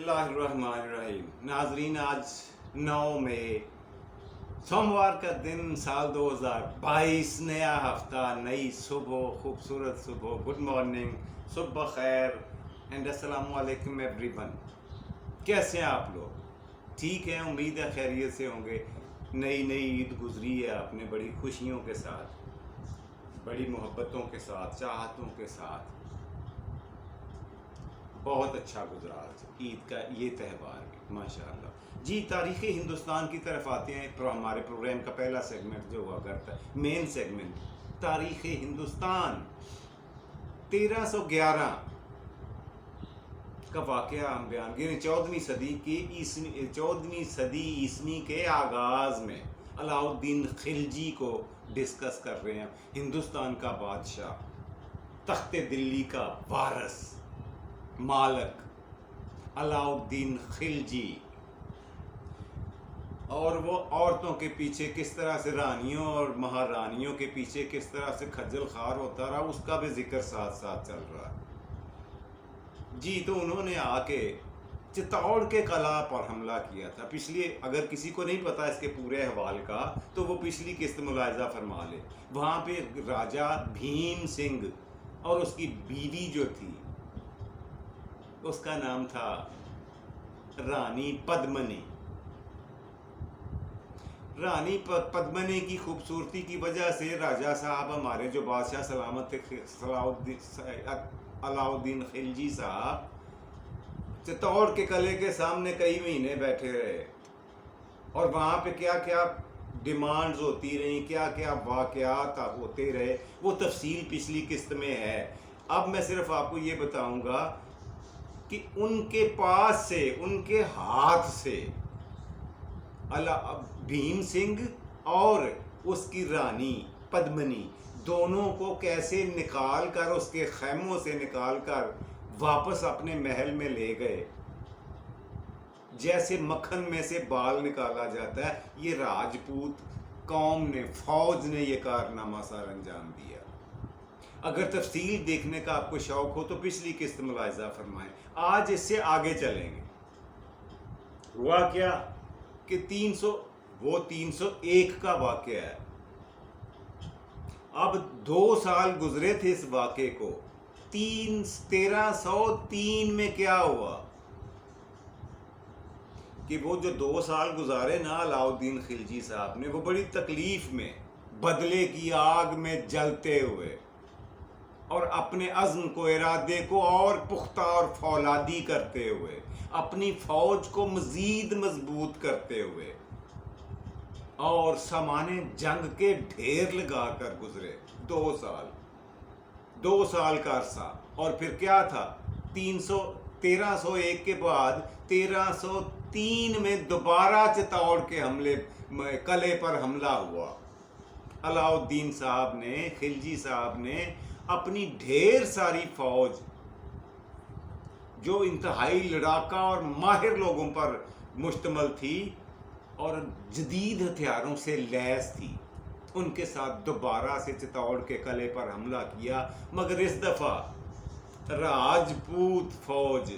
बिस्मिल्लाहिर्रहमानिर्रहीम। नाजरीन, आज 9 मई सोमवार का दिन, साल 2022, नया हफ्ता, नई सुबह, खूबसूरत सुबह। गुड मॉर्निंग, सुबह खैर एंड अस्सलामु अलैकुम एवरीवन। कैसे हैं आप लोग? ठीक हैं, उम्मीद है खैरियत से होंगे। नई नई ईद गुजरी है आपने बड़ी खुशियों के साथ, बड़ी मोहब्बतों के साथ, चाहतों के साथ। बहुत अच्छा गुजरा आज ईद का ये त्यौहार माशाल्लाह जी। तारीख़ हिंदुस्तान की तरफ आते हैं। हमारे प्रोग्राम का पहला सेगमेंट जो हुआ करता है, मेन सेगमेंट, तारीख़ हिंदुस्तान। 1311 का वाक़या हम बयान करें। 14वीं सदी ईस्वी के आगाज़ में अलाउद्दीन खिलजी को डिस्कस कर रहे हैं। हिंदुस्तान का बादशाह, तख्ते दिल्ली का वारस, मालक अलाउद्दीन खिलजी, और वो औरतों के पीछे किस तरह से, रानियों और महारानियों के पीछे किस तरह से खज्जल खार होता रहा, उसका भी जिक्र साथ साथ चल रहा है जी। तो उन्होंने आके चित्तौड़ के कला पर हमला किया था। पिछली, अगर किसी को नहीं पता इसके पूरे हवाल का, तो वो पिछली किस्त मुलाहिजा फरमा ले। वहाँ पे राजा भीम सिंह और उसकी बीवी जो थी, उसका नाम था रानी पद्मनी। रानी पद्मनी की खूबसूरती की वजह से राजा साहब, हमारे जो बादशाह सलामत थे अलाउद्दीन खिलजी साहब, चित्तौड़ के किले के सामने कई महीने बैठे रहे। और वहाँ पे क्या क्या डिमांड्स होती रही, क्या क्या वाक़यात होते रहे, वो तफसील पिछली किस्त में है। अब मैं सिर्फ आपको ये बताऊंगा कि उनके पास से, उनके हाथ से भीम सिंह और उसकी रानी पद्मनी दोनों को कैसे निकाल कर, उसके खैमों से निकाल कर वापस अपने महल में ले गए। जैसे मक्खन में से बाल निकाला जाता है, ये राजपूत कौम ने, फौज ने ये कारनामा सार अंजाम दिया। अगर तफसील देखने का आपको शौक हो तो पिछली किस्त मुलाहिजा फरमाएं। आज इससे आगे चलेंगे। हुआ क्या कि 301 का वाक़या है। अब 2 साल गुजरे थे इस वाक़े को। 1303 में क्या हुआ कि वो जो 2 साल गुजारे ना अलाउद्दीन खिलजी साहब ने, वो बड़ी तकलीफ में, बदले की आग में जलते हुए और अपने अज़्म को, इरादे को और पुख्ता और फौलादी करते हुए, अपनी फौज को मज़ीद मजबूत करते हुए और सामाने जंग के ढेर लगा कर गुजरे 2 साल का अरसा। और फिर क्या था, 1301 के बाद 1303 में दोबारा चित्तौड़ के हमले, किले पर हमला हुआ। अलाउद्दीन साहब ने, खिलजी साहब ने अपनी ढेर सारी फौज, जो इंतहाई लड़ाका और माहिर लोगों पर मुश्तमल थी और जदीद हथियारों से लैस थी, उनके साथ दोबारा से चित्तौड़ के किले पर हमला किया। मगर इस दफ़ा राजपूत फौज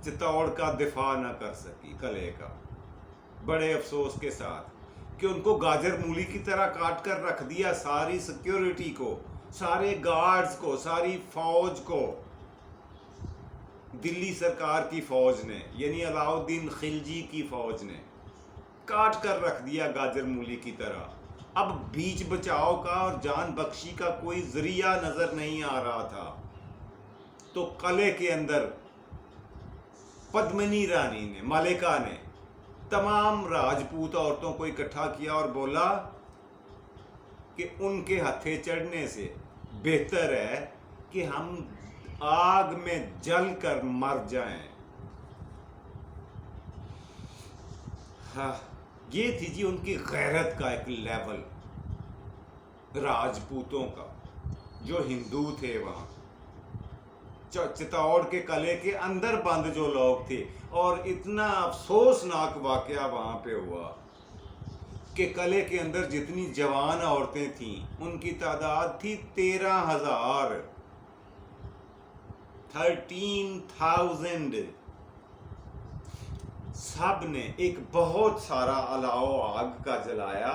चित्तौड़ का दिफा न कर सकी, किले का, बड़े अफसोस के साथ, कि उनको गाजर मूली की तरह काट कर रख दिया। सारी सिक्योरिटी को, सारे गार्ड्स को, सारी फौज को दिल्ली सरकार की फौज ने, यानी अलाउद्दीन खिलजी की फौज ने काट कर रख दिया गाजर मूली की तरह। अब बीच बचाव का और जान बख्शी का कोई जरिया नजर नहीं आ रहा था। तो किले के अंदर पद्मनी रानी ने, मलिका ने, तमाम राजपूत औरतों को इकट्ठा किया और बोला कि उनके हथे चढ़ने से बेहतर है कि हम आग में जल कर मर जाएं। हाँ, ये थी जी उनकी गैरत का एक लेवल, राजपूतों का, जो हिंदू थे वहाँ चित्तौड़ के किले के अंदर बंद जो लोग थे। और इतना अफसोसनाक वाकया वहाँ पे हुआ कि किले के अंदर जितनी जवान औरतें थीं, उनकी तादाद थी 13,000, 13,000। सब ने एक बहुत सारा अलाव आग का जलाया,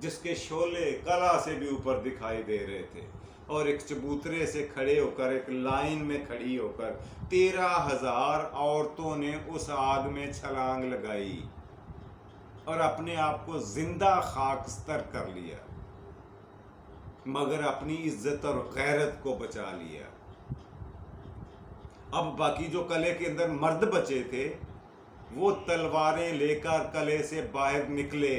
जिसके शोले कला से भी ऊपर दिखाई दे रहे थे, और एक चबूतरे से खड़े होकर, एक लाइन में खड़ी होकर 13,000 औरतों ने उस आग में छलांग लगाई और अपने आप को जिंदा खाकस्तर कर लिया, मगर अपनी इज्जत और गैरत को बचा लिया। अब बाकी जो कले के अंदर मर्द बचे थे, वो तलवारें लेकर कले से बाहर निकले,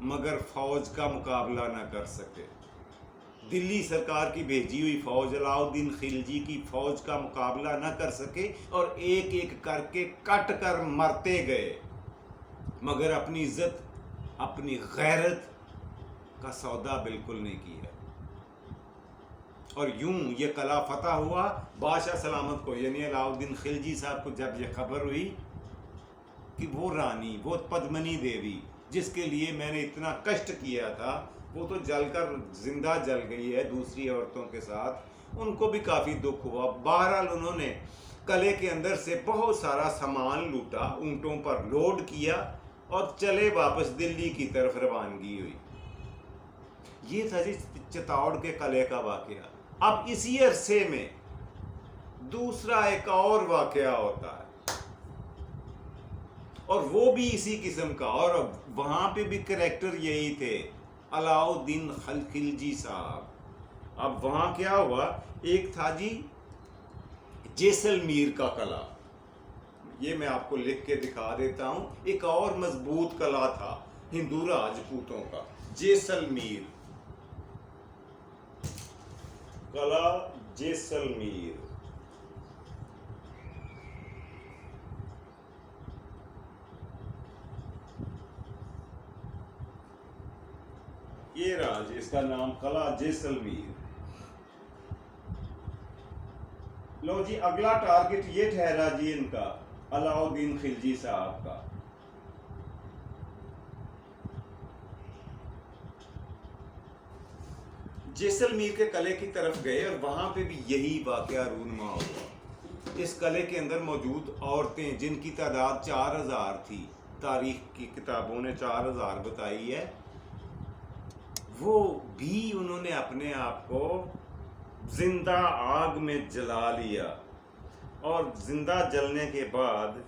मगर फौज का मुकाबला न कर सके। दिल्ली सरकार की भेजी हुई फौज, अलाउद्दीन खिलजी की फौज का मुकाबला न कर सके और एक एक करके कट कर मरते गए, मगर अपनी इज्जत, अपनी गैरत का सौदा बिल्कुल नहीं किया। और यूं ये कला फतह हुआ। बादशाह सलामत को, यानी अलाउद्दीन खिलजी साहब को, जब ये खबर हुई कि वो रानी, वो पद्मनी देवी जिसके लिए मैंने इतना कष्ट किया था, वो तो जलकर जिंदा जल गई है दूसरी औरतों के साथ, उनको भी काफ़ी दुख हुआ। बहरहाल उन्होंने कले के अंदर से बहुत सारा सामान लूटा, ऊँटों पर लोड किया और चले वापस दिल्ली की तरफ रवानगी हुई। ये था जी चित्तौड़ के कले का वाकया। अब इसी अरसे में दूसरा एक और वाकया होता है, और वो भी इसी किस्म का, और वहां पे भी करैक्टर यही थे, अलाउद्दीन खिलजी साहब। अब वहां क्या हुआ, एक था जी जैसलमेर का कला, ये मैं आपको लिख के दिखा देता हूं। एक और मजबूत कला था हिंदू राजपूतों का, जैसलमेर कला, जैसलमेर। ये राज, इसका नाम कला जैसलमेर। लो जी, अगला टारगेट ये ठहरा जी इनका, अलाउद्दीन खिलजी साहब का। जैसलमेर के कले की तरफ गए और वहां पे भी यही वाकया रूनुमा हुआ। इस कले के अंदर मौजूद औरतें, जिनकी तादाद 4,000 थी, तारीख की किताबों ने 4,000 बताई है, वो भी उन्होंने अपने आप को जिंदा आग में जला लिया। और जिंदा जलने के बाद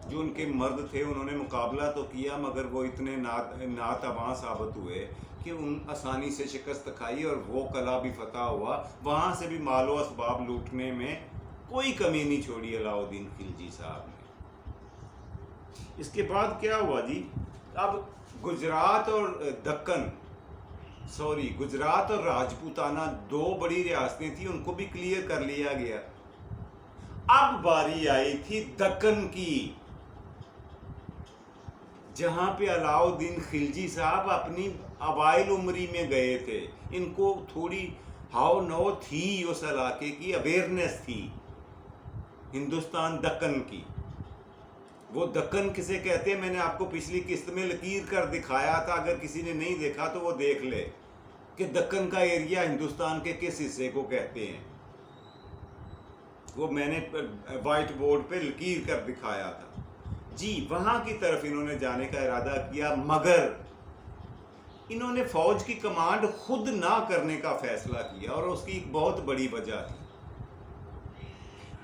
जो उनके मर्द थे, उन्होंने मुकाबला तो किया, मगर वो इतने नातवां साबित हुए कि उन आसानी से शिकस्त खाई और वो कला भी फतह हुआ। वहाँ से भी मालो असबाब लूटने में कोई कमी नहीं छोड़ी अलाउद्दीन खिलजी साहब ने। इसके बाद क्या हुआ जी, अब गुजरात और गुजरात और राजपूताना दो बड़ी रियासतें थी, उनको भी क्लियर कर लिया गया। अब बारी आई थी दक्कन की, जहां पे अलाउद्दीन खिलजी साहब अपनी अवाइल उम्री में गए थे। इनको थोड़ी हाव नो थी, उस इलाके की अवेयरनेस थी, हिंदुस्तान दक्कन की। वो दक्कन किसे कहते हैं, मैंने आपको पिछली किस्त में लकीर कर दिखाया था, अगर किसी ने नहीं देखा तो वो देख ले कि दक्कन का एरिया हिंदुस्तान के किस हिस्से को कहते हैं। वो मैंने वाइट बोर्ड पे लकीर कर दिखाया था जी। वहां की तरफ इन्होंने जाने का इरादा किया, मगर इन्होंने फौज की कमांड खुद ना करने का फैसला किया, और उसकी एक बहुत बड़ी वजह थी।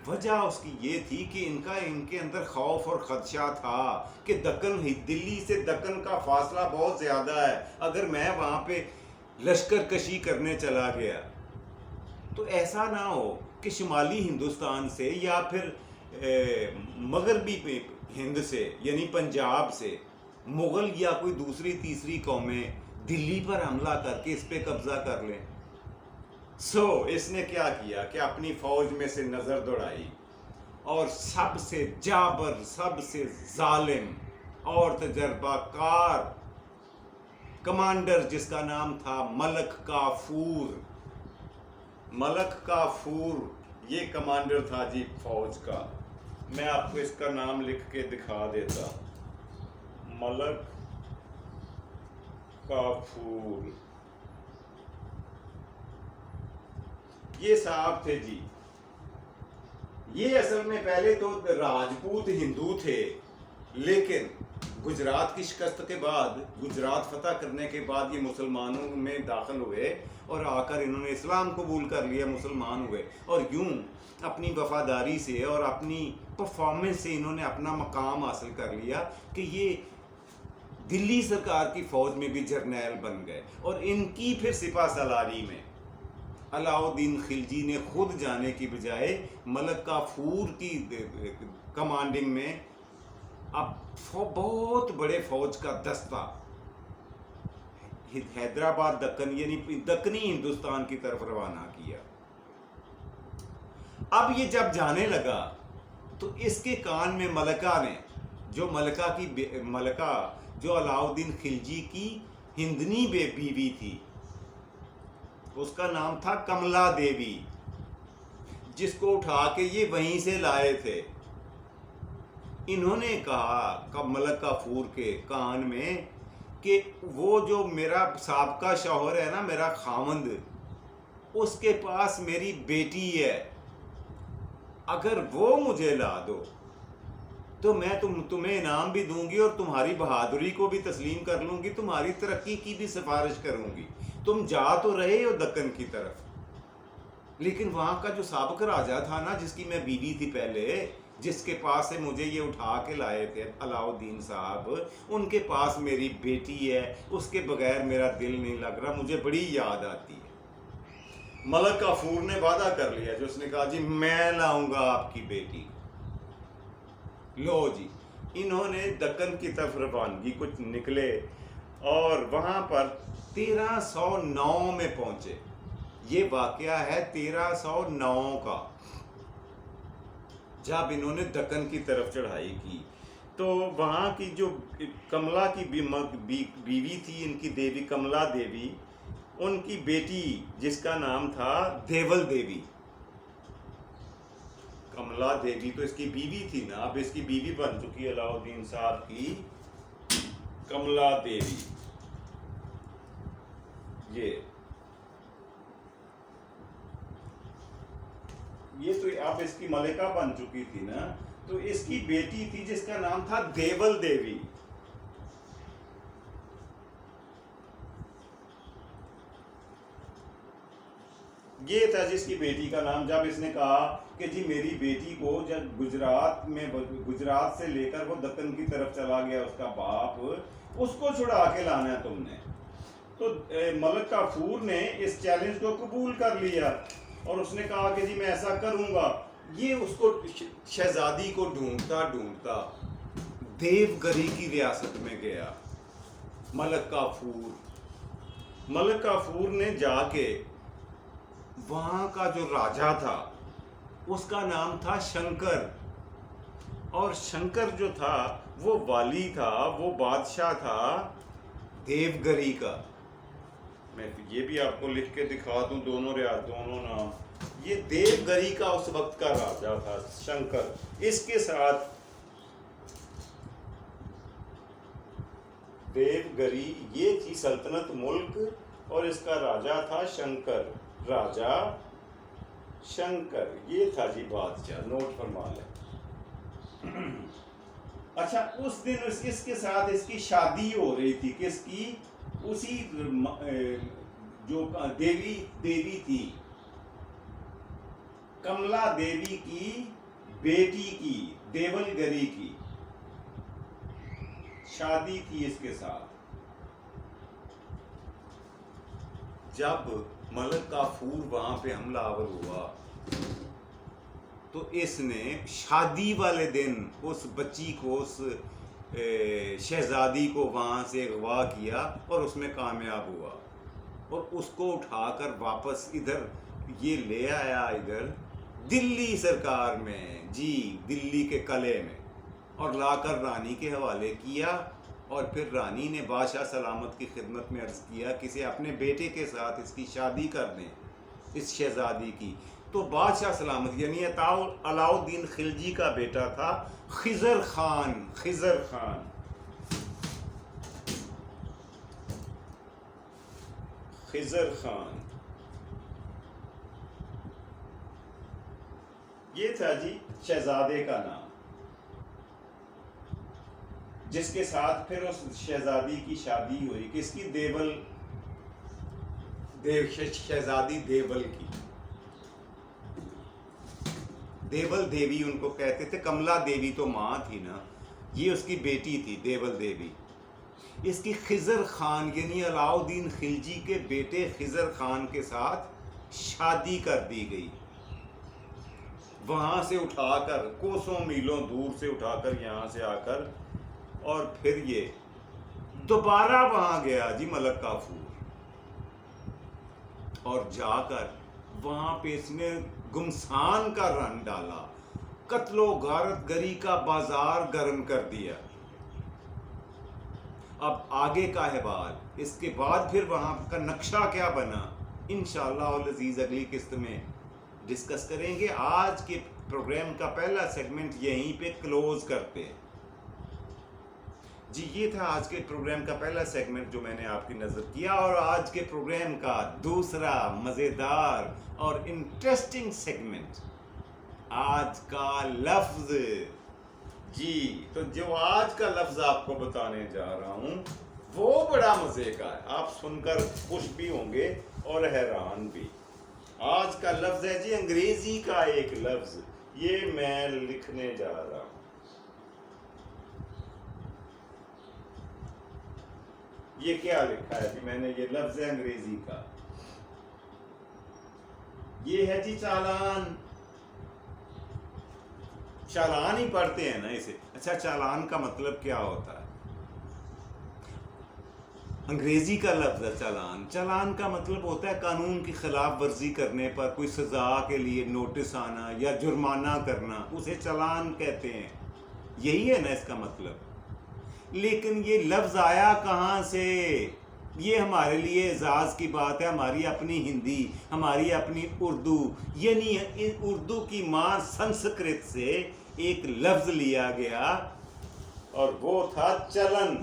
वजह उसकी ये थी कि इनके अंदर खौफ और खदशा था कि दिल्ली से दक्कन का फासला बहुत ज़्यादा है, अगर मैं वहाँ पे लश्कर कशी करने चला गया तो ऐसा ना हो कि शुमाली हिंदुस्तान से या फिर मगरबी हिंद से, यानी पंजाब से, मुग़ल या कोई दूसरी तीसरी कौमें दिल्ली पर हमला करके इस पे कब्ज़ा कर लें। इसने क्या किया कि अपनी फौज में से नजर दौड़ाई और सबसे जाबर, सबसे जालिम और तजर्बाकार कमांडर, जिसका नाम था मलक काफूर, ये कमांडर था जी फौज का। मैं आपको इसका नाम लिख के दिखा देता, मलक काफूर। ये साहब थे जी, ये असल में पहले तो राजपूत हिंदू थे, लेकिन गुजरात की शिकस्त के बाद, गुजरात फतह करने के बाद ये मुसलमानों में दाखिल हुए और आकर इन्होंने इस्लाम कबूल कर लिया, मुसलमान हुए, और यूं अपनी वफादारी से और अपनी परफॉर्मेंस से इन्होंने अपना मकाम हासिल कर लिया कि ये दिल्ली सरकार की फ़ौज में भी जर्नैल बन गए। और इनकी फिर सिपा सलारी में अलाउद्दीन खिलजी ने खुद जाने की बजाय मलक काफूर की कमांडिंग में अब बहुत बड़े फौज का दस्ता हैदराबाद दक्कन यानी दक्कनी हिंदुस्तान की तरफ रवाना किया। अब ये जब जाने लगा तो इसके कान में मलका ने, जो मलका जो अलाउद्दीन खिलजी की हिंदनी बीवी थी, उसका नाम था कमला देवी, जिसको उठा के ये वहीं से लाए थे। इन्होंने कहा मलक काफूर के कान में कि वो जो मेरा साबका शौहर है ना, मेरा खामंद, उसके पास मेरी बेटी है, अगर वो मुझे ला दो तो मैं तुम्हें इनाम भी दूंगी और तुम्हारी बहादुरी को भी तस्लीम कर लूंगी, तुम्हारी तरक्की की भी सिफारिश करूंगी। तुम जा तो रहे हो दक्कन की तरफ, लेकिन वहाँ का जो साबिक राजा था ना, जिसकी मैं बीवी थी पहले, जिसके पास से मुझे ये उठा के लाए थे अलाउद्दीन साहब, उनके पास मेरी बेटी है, उसके बगैर मेरा दिल नहीं लग रहा, मुझे बड़ी याद आती है। मलक काफूर ने वादा कर लिया, जो उसने कहा जी मैं लाऊंगा आपकी बेटी। लो जी, इन्होंने दक्कन की तरफ रवानगी कुछ निकले और वहाँ पर 1309 में पहुँचे। ये वाकया है 1309 का, जब इन्होंने दक्कन की तरफ चढ़ाई की। तो वहाँ की जो कमला की बीवी थी, इनकी देवी कमला देवी, उनकी बेटी जिसका नाम था देवल देवी, कमला देवी तो इसकी बीवी थी ना, अब इसकी बीवी बन चुकी है अलाउद्दीन साहब की कमला देवी। ये तो अब इसकी मलिका बन चुकी थी ना, तो इसकी बेटी थी जिसका नाम था देवल देवी। ये था जिसकी बेटी का नाम। जब इसने कहा कि जी मेरी बेटी को जब गुजरात से लेकर वो दक्कन की तरफ चला गया उसका बाप, उसको छुड़ा के लाना है तुमने, तो मलक काफूर ने इस चैलेंज को कबूल कर लिया और उसने कहा कि जी मैं ऐसा करूंगा। ये उसको शहजादी को ढूंढता ढूंढता देवगरी की रियासत में गया। मलक काफूर ने जाके वहाँ का जो राजा था उसका नाम था शंकर, और शंकर जो था वो वाली था, वो बादशाह था देवगरी का। मैं ये भी आपको लिख के दिखा दूं, दोनों नाम। ये देवगरी का उस वक्त का राजा था शंकर। इसके साथ देवगरी ये थी सल्तनत मुल्क और इसका राजा था शंकर, राजा शंकर। ये था जी बादशाह, नोट फरमा लें। अच्छा, उस दिन इसके साथ इसकी शादी हो रही थी, किसकी? उसी जो देवी थी कमला देवी की बेटी की, देवलगरी की शादी थी इसके साथ। जब मलक काफूर वहां पे हमलावर हुआ तो इसने शादी वाले दिन उस बच्ची को, उस शहजादी को वहाँ से अगवा किया और उसमें कामयाब हुआ और उसको उठाकर वापस इधर ये ले आया, इधर दिल्ली सरकार में, जी दिल्ली के कले में, और लाकर रानी के हवाले किया। और फिर रानी ने बादशाह सलामत की खिदमत में अर्ज़ किया कि इसे अपने बेटे के साथ इसकी शादी कर दें, इस शहजादी की। तो बादशाह सलामत यानी अलाउद्दीन खिलजी का बेटा था खिजर खान। ये था जी शहजादे का नाम, जिसके साथ फिर उस शहजादी की शादी हुई। किसकी? शहजादी देवल की। देवल देवी उनको कहते थे। कमला देवी तो माँ थी ना, ये उसकी बेटी थी देवल देवी। इसकी खिजर खान यानी अलाउद्दीन खिलजी के बेटे खिजर खान के साथ शादी कर दी गई। वहाँ से उठाकर, कोसों मीलों दूर से उठाकर यहाँ से आकर, और फिर ये दोबारा वहाँ गया जी मलक काफूर, और जाकर वहाँ पे इसने गुमसान का रन डाला, कत्लो गारत गरी का बाजार गर्म कर दिया। अब आगे का अहवाल, इसके बाद फिर वहाँ का नक्शा क्या बना, इंशाअल्लाह अल अज़ीज़ अगली किस्त में डिस्कस करेंगे। आज के प्रोग्राम का पहला सेगमेंट यहीं पे क्लोज करते हैं जी। ये था आज के प्रोग्राम का पहला सेगमेंट जो मैंने आपकी नज़र किया, और आज के प्रोग्राम का दूसरा मज़ेदार और इंटरेस्टिंग सेगमेंट, आज का लफ्ज़ जी। तो जो आज का लफ्ज़ आपको बताने जा रहा हूँ वो बड़ा मज़े का है, आप सुनकर खुश भी होंगे और हैरान भी। आज का लफ्ज़ है जी अंग्रेज़ी का एक लफ्ज़, ये मैं लिखने जा रहा हूँ। ये क्या लिखा है जी मैंने, ये लफ्ज़ है अंग्रेज़ी का, ये है जी चालान। चालान ही पढ़ते हैं ना इसे। अच्छा, चालान का मतलब क्या होता है? अंग्रेजी का लफ्ज़ है चालान। चालान का मतलब होता है कानून की खिलाफ वर्जी करने पर कोई सज़ा के लिए नोटिस आना या जुर्माना करना, उसे चालान कहते हैं। यही है ना इसका मतलब। लेकिन ये लफ्ज़ आया कहाँ से? ये हमारे लिए एजाज़ की बात है, हमारी अपनी हिंदी, हमारी अपनी उर्दू, यानी उर्दू की माँ संस्कृत से एक लफ्ज़ लिया गया और वो था चलन।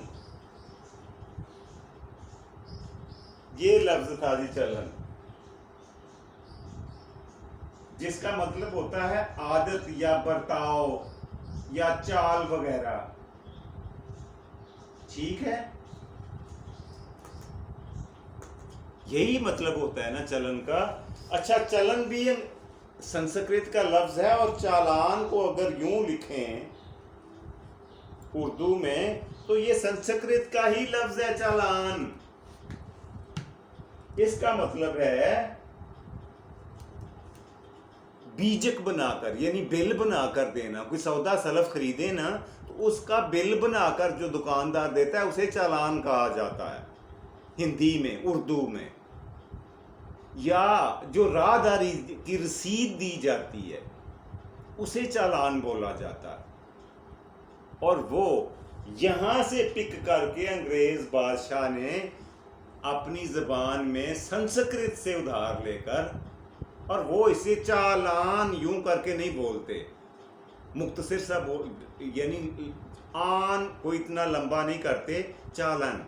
ये लफ्ज़ था जी चलन, जिसका मतलब होता है आदत या बर्ताव या चाल वगैरह। ठीक है, यही मतलब होता है ना चलन का। अच्छा, चलन भी संस्कृत का लफ्ज़ है, और चालान को अगर यूं लिखें उर्दू में तो ये संस्कृत का ही लफ्ज़ है चालान। इसका मतलब है बीजक बनाकर, यानी बिल बनाकर देना। कोई सौदा सलफ खरीदे ना तो उसका बिल बनाकर जो दुकानदार देता है उसे चालान कहा जाता है हिंदी में, उर्दू में। या जो राहदारी की रसीद दी जाती है उसे चालान बोला जाता है। और वो यहाँ से पिक करके अंग्रेज बादशाह ने अपनी ज़बान में संस्कृत से उधार लेकर, और वो इसे चालान यूं करके नहीं बोलते, मुख्तसर सा यानी आन को इतना लंबा नहीं करते, चालन।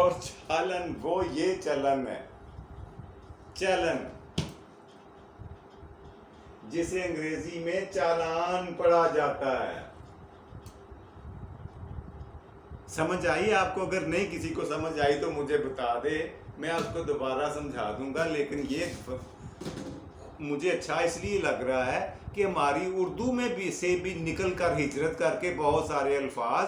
और चालन वो ये चलन है, चलन जिसे अंग्रेजी में चालान पढ़ा जाता है। समझ आई आपको? अगर नहीं किसी को समझ आई तो मुझे बता दे, मैं उसको दोबारा समझा दूंगा। लेकिन ये मुझे अच्छा इसलिए लग रहा है कि हमारी उर्दू में भी से भी निकल कर हिजरत करके बहुत सारे अल्फाज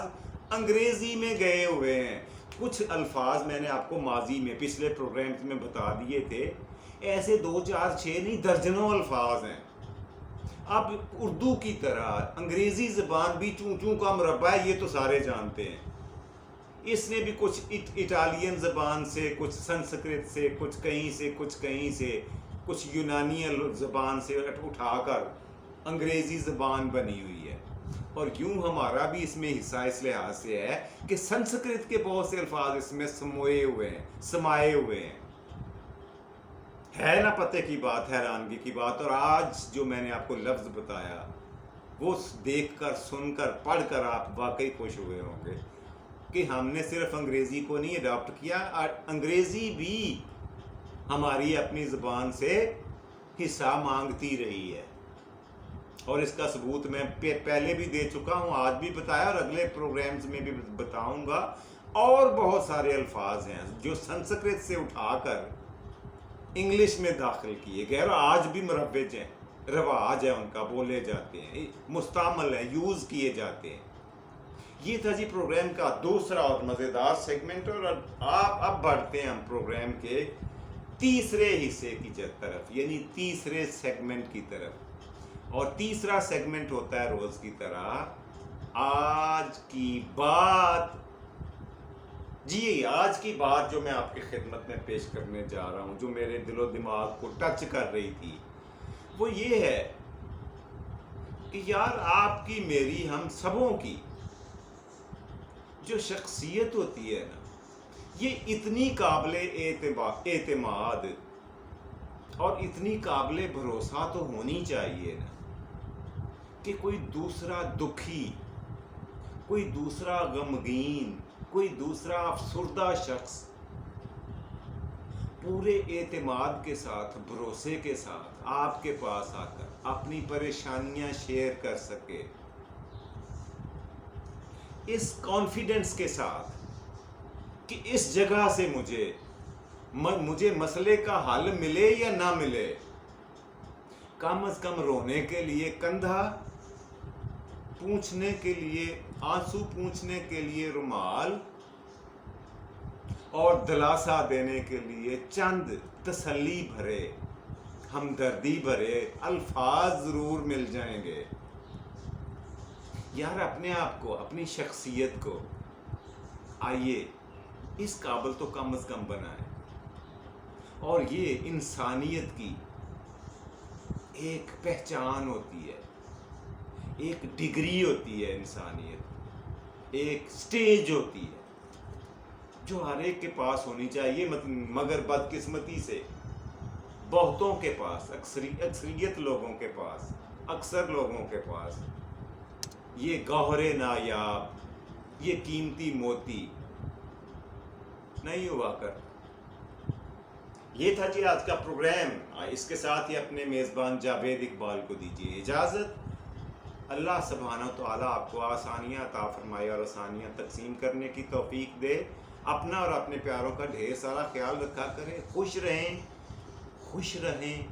अंग्रेजी में गए हुए हैं। कुछ अल्फाज मैंने आपको माजी में पिछले प्रोग्राम्स में बता दिए थे, ऐसे 2 4 6 नहीं दर्जनों अल्फाज हैं। अब उर्दू की तरह अंग्रेजी ज़बान भी चूं चूं का मरबा है, ये तो सारे जानते हैं। इसने भी कुछ इटालियन ज़बान से, कुछ संस्कृत से, कुछ कहीं से, कुछ कहीं से, कुछ यूनानी ज़बान से उठाकर अंग्रेज़ी ज़बान बनी हुई है। और यूं हमारा भी इसमें हिस्सा इस लिहाज से है कि संस्कृत के बहुत से अल्फाज इसमें समाये हुए हैं। है ना पते की बात, हैरानगी की बात। और आज जो मैंने आपको लफ्ज़ बताया वो देखकर, सुनकर, पढ़कर आप वाकई खुश हुए होंगे कि हमने सिर्फ अंग्रेज़ी को नहीं अडॉप्ट किया, अंग्रेज़ी भी हमारी अपनी ज़बान से हिस्सा मांगती रही है। और इसका सबूत मैं पहले भी दे चुका हूँ, आज भी बताया और अगले प्रोग्राम्स में भी बताऊंगा। और बहुत सारे अल्फाज हैं जो संस्कृत से उठाकर इंग्लिश में दाखिल किए गए और आज भी मरवज हैं, रवाज है उनका, बोले जाते हैं, मुस्तामल है, यूज़ किए जाते हैं। ये था जी प्रोग्राम का दूसरा और मज़ेदार सेगमेंट। और आप अब बढ़ते हैं हम प्रोग्राम के तीसरे हिस्से की तरफ, यानी तीसरे सेगमेंट की तरफ। और तीसरा सेगमेंट होता है रोज़ की तरह आज की बात। जी, आज की बात जो मैं आपकी खिदमत में पेश करने जा रहा हूँ, जो मेरे दिलो दिमाग को टच कर रही थी, वो ये है कि यार आपकी, मेरी, हम सबों की जो शख्सियत होती है ना, ये इतनी काबिले एतमाद और इतनी काबिले भरोसा तो होनी चाहिए ना कि कोई दूसरा दुखी, कोई दूसरा गमगीन, कोई दूसरा अफसुर्दा शख्स पूरे एतमाद के साथ, भरोसे के साथ आपके पास आकर अपनी परेशानियां शेयर कर सके, इस कॉन्फिडेंस के साथ कि इस जगह से मुझे मसले का हल मिले या ना मिले, कम से कम रोने के लिए कंधा, पूछने के लिए आंसू, पूछने के लिए रुमाल और दिलासा देने के लिए चंद तसल्ली भरे, हमदर्दी भरे अल्फाज ज़रूर मिल जाएंगे। यार अपने आप को, अपनी शख्सियत को आइए इस काबिल तो कम से कम बनाएं। और ये इंसानियत की एक पहचान होती है, एक डिग्री होती है इंसानियत, एक स्टेज होती है जो हर एक के पास होनी चाहिए। मगर बदकिस्मती से बहुतों के पास, अक्सरियत लोगों के पास, अक्सर लोगों के पास ये गौहरे नायाब, ये कीमती मोती नहीं हुआ कर। ये था जी आज का प्रोग्राम। इसके साथ ही अपने मेज़बान जावेद इकबाल को दीजिए इजाज़त। अल्लाह सुब्हानहू तआला आपको आसानियाँ अता फरमाए और आसानियाँ तकसीम करने की तौफीक दे। अपना और अपने प्यारों का ढेर सारा ख्याल रखा करें। खुश रहें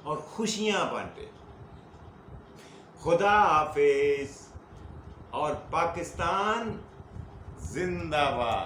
और खुशियाँ बांटें। खुदा हाफिज़ और पाकिस्तान जिंदाबाद।